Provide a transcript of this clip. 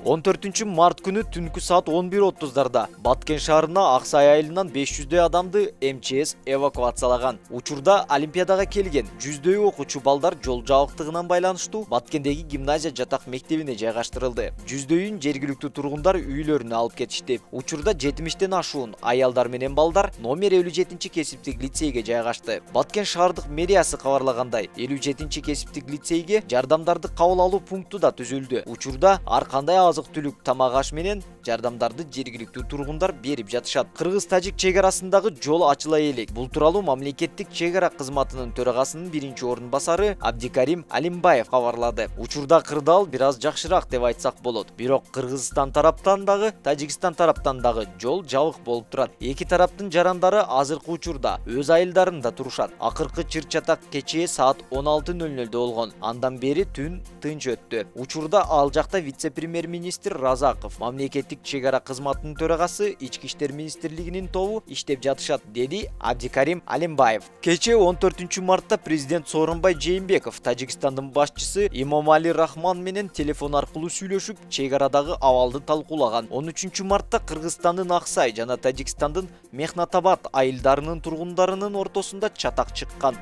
14 март күнү түнкү саат 11:30-дарда Баткен шаарына Аксай айылынан 500 адамды МЧС эвакуациялаган. Учурда Олимпиадага келген 100 окуучу балдар жол жабыктыгынан байланыштуу Баткендеги гимназия жатак мектебине жайгаштырылды. 100 жергиликтүү тургундар үйлөрүнө алып кетишти. Учурда 70-тен ашуун аялдар менен балдар номер 57 кесиптик лицейге жайгашты. Баткен шаардык мэриясы кабарлагандай, 57 кесиптик лицейге жардамдарды кабыл алуу пункту да түзүлдү. Учурда ар кандай азык-түлүк, тамак аш менен жардамдарды жергиликтүү тургундар берип жатышат. Кыргыз-тажик чек арасындагы жол ачыла элек. Бул тууралуу мамлекеттик чек ара кызматынын төрагасынын биринчи орун басары Абдикарим Алимбаев кабарлады. Учурда кырдаал бир аз жакшыраак деп айтсак болот. Бирок Кыргызстан тараптан дагы, Тажикстан тараптан дагы жол жабык болуп турат. Эки тараптын жарандары азыркы учурда өз айылдарында турушат. Акыркы чыр-чатак кечээ саат 16:00 болгон. Андан бери түн тынч өттү. Учурда ал жакта вице-премьер-министр Разаков, мамлекеттик чек ара кызматынын төрагасы, Ички иштер министрлигинин тобу иштеп жатышат, деди Абдикарим Алимбаев. Кечээ 14-мартта президент Сооронбай Жээнбеков Тажикстандын башчысы Имомали Рахман менен телефон аркылуу сүйлөшүп, чек арадагы абалды талкуулаган. 13-мартта Кыргызстандын Аксай жана Тажикстандын Мехнатабад айылдарынын тургундарынын ортосунда чатак чыккан.